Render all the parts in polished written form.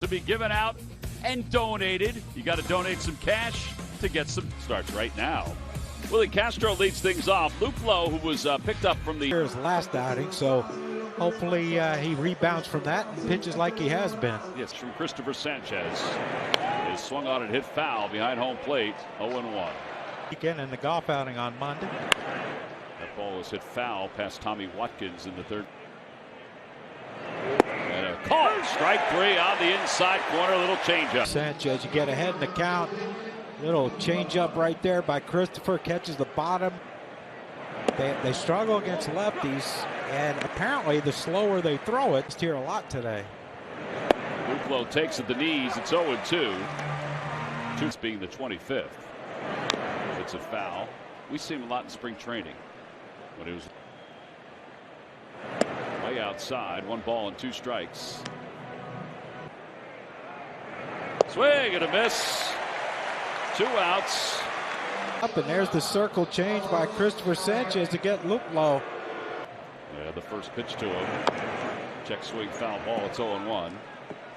to be given out and donated. You got to donate some cash to get some starts right now. Willie Castro leads things off. Luke Lowe, who was picked up from the his last outing, so hopefully he rebounds from that and pitches like he has been. Yes, from Christopher Sanchez. Is swung on and hit foul behind home plate. 0-1. Weekend in the golf outing on Monday. That ball was hit foul past Tommy Watkins in the third. And a call. Strike three on the inside corner. A little changeup. Sanchez, you get ahead in the count. Little changeup right there by Christopher. Catches the bottom. They struggle against lefties, and apparently the slower they throw it, it's here a lot today. Luke Lowe takes at the knees. It's 0-2. Two being the 25th. It's a foul. We see him a lot in spring training. When it was way outside, 1 ball and 2 strikes. Swing and a miss. 2 outs. Up and there's the circle change by Christopher Sanchez to get Luke Lowe. Yeah, the first pitch to him. Check swing foul ball. It's 0-1.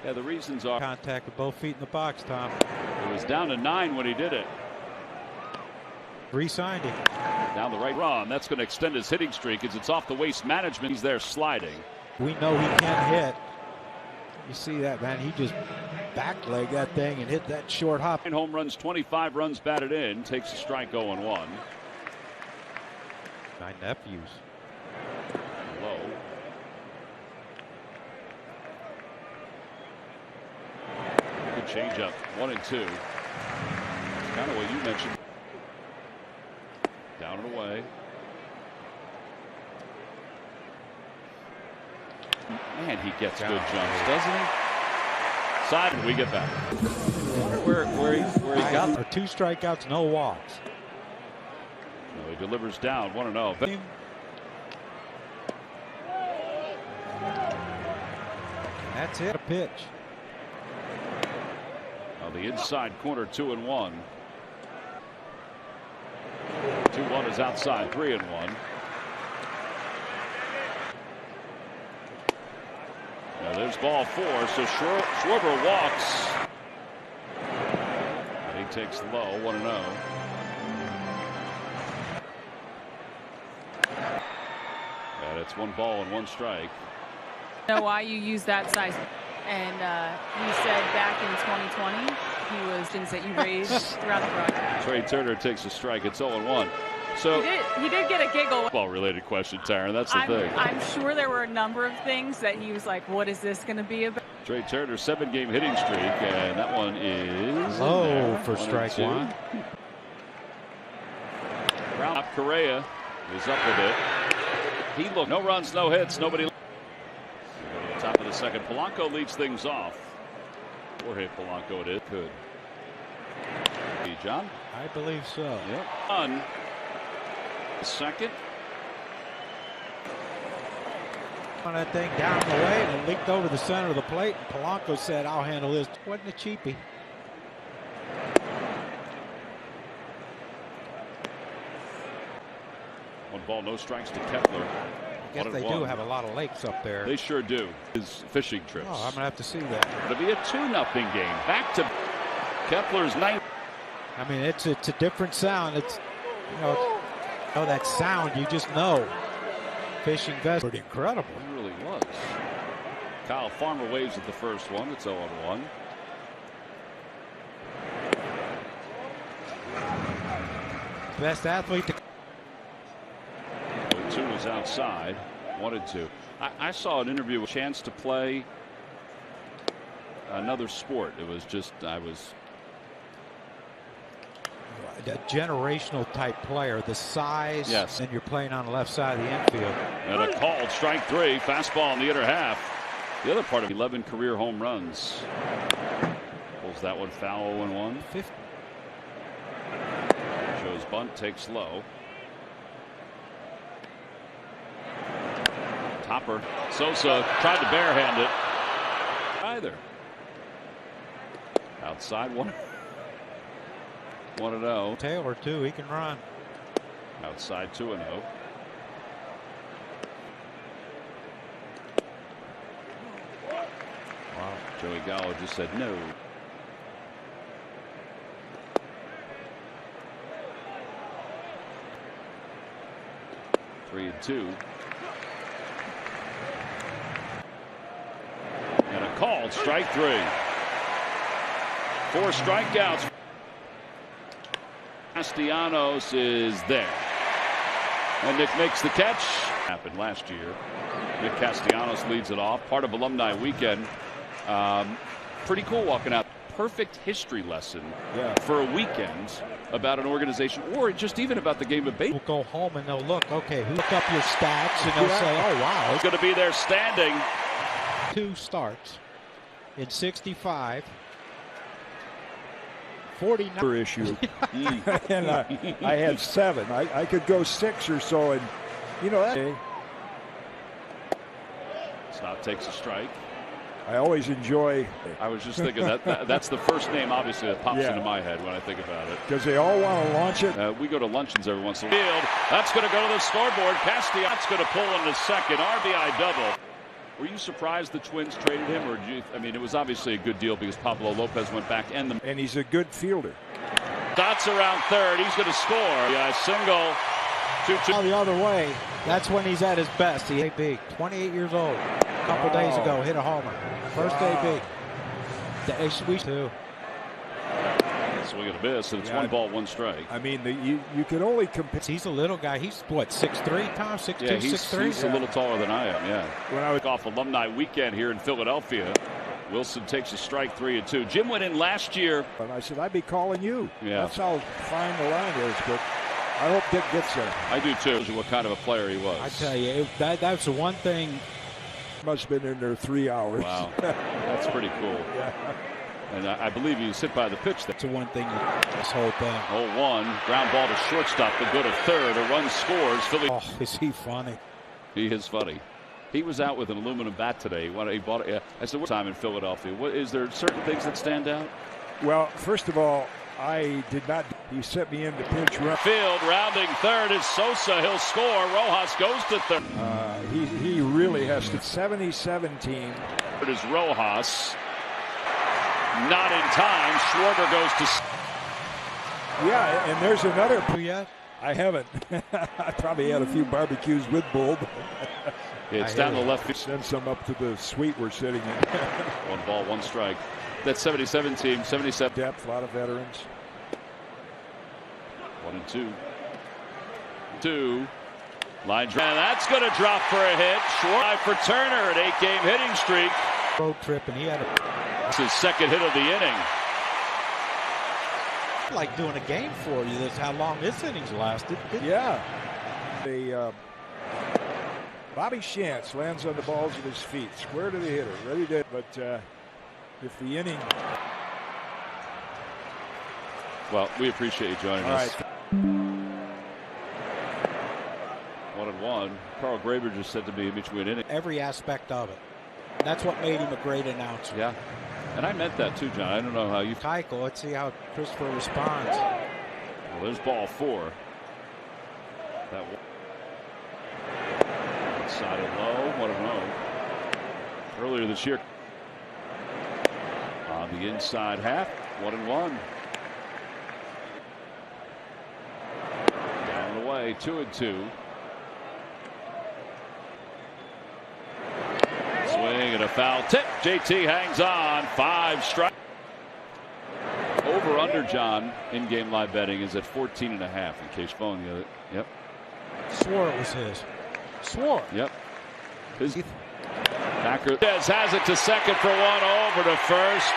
Yeah, the reasons are contact with both feet in the box, Tom. It was down to 9 when he did it. Re-signed him. Down the right run. That's going to extend his hitting streak as it's off the waste management. He's there sliding. We know he can't hit. You see that, man? He just backleg that thing and hit that short hop. 9 home runs, 25 runs batted in. Takes a strike 0-1. 9 nephews. Low. Good changeup. 1-2. Kind of what you mentioned. Down and away. Man, he gets good jumps, doesn't he? Side, and we get back. Where he got for 2 strikeouts, no walks. So he delivers down 1-0. That's it. A pitch. On the inside corner, 2-1. 2-1 is outside, 3-1. Now there's ball 4, so Schwarber walks. And he takes low, 1-0. And it's 1 ball and 1 strike. Know why you use that size? And you said back in 2020 he was things that you raised throughout the broadcast. Trey Turner takes a strike. It's 0-1. So he did get a giggle. Ball-related question, Taryn. That's the thing. I'm sure there were a number of things that he was like, "What is this going to be about?" Trey Turner, 7-game hitting streak, and that one is low for strike 1. Round Correa is up with it. He looked no runs, no hits, nobody. Top of the second, Polanco leads things off. 4-hit Polanco it is. Could. Hey, John? I believe so. Yep. On second. On that thing down the way and it leaked over the center of the plate. And Polanco said, "I'll handle this." Wasn't a cheapie. One ball, no strikes to Kepler. I guess they do have a lot of lakes up there. They sure do. His fishing trips. Oh, I'm going to have to see that. It'll be a 2-0 game. Back to Kepler's 9th. I mean, it's a different sound. It's, that sound, you just know. Fishing vest. Pretty incredible. It really was. Kyle Farmer waves at the first one. It's 0-1. Best athlete to 2 is outside. 1-2. I saw an interview with a chance to play another sport. It was just, I was a generational type player, the size, yes. And you're playing on the left side of the infield. And a called strike 3, fastball in the inner half. The other part of 11 career home runs. Pulls that one foul. 0-1. Shows bunt, takes low. Topper. Sosa tried to barehand it. Either. Outside 1-0. Taylor too, he can run. Outside 2-0. Wow. Joey Gallo just said no. Three and two. And a called strike three. 4 strikeouts. Castellanos is there. And Nick makes the catch. Happened last year. Nick Castellanos leads it off. Part of alumni weekend. Pretty cool walking out. Perfect history lesson for a weekend about an organization or just even about the game of baseball. We'll go home and they'll look, okay, look up your stats and they'll say, oh, wow. It's going to be there standing. 2 starts in 65. 49 issue. And I had 7. I could go 6 or so, and you know that. Stott takes a strike. I always enjoy. I was just thinking that's the first name obviously that pops into my head when I think about it. Because they all want to launch it. We go to luncheons every once in a while. That's going to go to the scoreboard. Castellanos going to pull in the second RBI double. Were you surprised the Twins traded him, or I mean, it was obviously a good deal because Pablo Lopez went back and he's a good fielder. Dots around third. He's going to score. Yeah, single. 2-2. The other way. That's when he's at his best. He's big. 28 years old. A couple days ago, hit a homer. First day big. The sweet too. Swing and a miss, and it's 1 ball, 1 strike. I mean, you can only compare. He's a little guy. He's what, 6'3", Tom? 6'2", yeah, 6'3"? He's a little taller than I am, yeah. When I was off alumni weekend here in Philadelphia, Wilson takes a strike 3-2. Jim went in last year. And I said, I'd be calling you. Yeah. That's how fine the line is, but I hope Dick gets there. I do too. What kind of a player he was. I tell you, that's the one thing. Must have been in there 3 hours. Wow. That's pretty cool. Yeah. And I believe he hit by the pitch. That's the one thing, this whole thing. 0-1, ground ball to shortstop, the go to third, a run scores. Philly. Oh, is he funny? He is funny. He was out with an aluminum bat today. He bought it. I said, what time in Philadelphia? Is there certain things that stand out? Well, first of all, I did not. He set me in to pinch run. Field rounding third is Sosa. He'll score. Rojas goes to third. He really has to. 77 team. It is Rojas. Not in time. Schwarber goes to. Yeah, and there's another. Yet? I haven't. I probably had a few barbecues with Bull. It's down the left field. Send some up to the suite we're sitting in. 1 ball, 1 strike. That 77 team, 77. Depth, a lot of veterans. 1 and 2. 2. Line drive. And that's going to drop for a hit. Schwarber for Turner, an 8-game hitting streak. Road trip, and he had It's his second hit of the inning. like doing a game for you. That's how long this innings lasted. Yeah. Bobby Shantz lands on the balls of his feet, square to the hitter, ready to. But if the inning. Well, we appreciate you joining us. 1-1. Carl Graber just said to me in between innings. Every aspect of it. That's what made him a great announcer. Yeah. And I meant that too, John. I don't know how you. Keuchel, let's see how Christopher responds. Well, there's ball 4. That one. Side of low, 1-0. Earlier this year. On the inside half, 1-1. Down and away, 2-2. Swing and a foul tip. JT hangs on. 5 strikes. Over under, John, in game live betting is at 14.5 in case phone the other. Yep. Swore it was his. Swore. Yep. Packer has it to second for 1, over to first.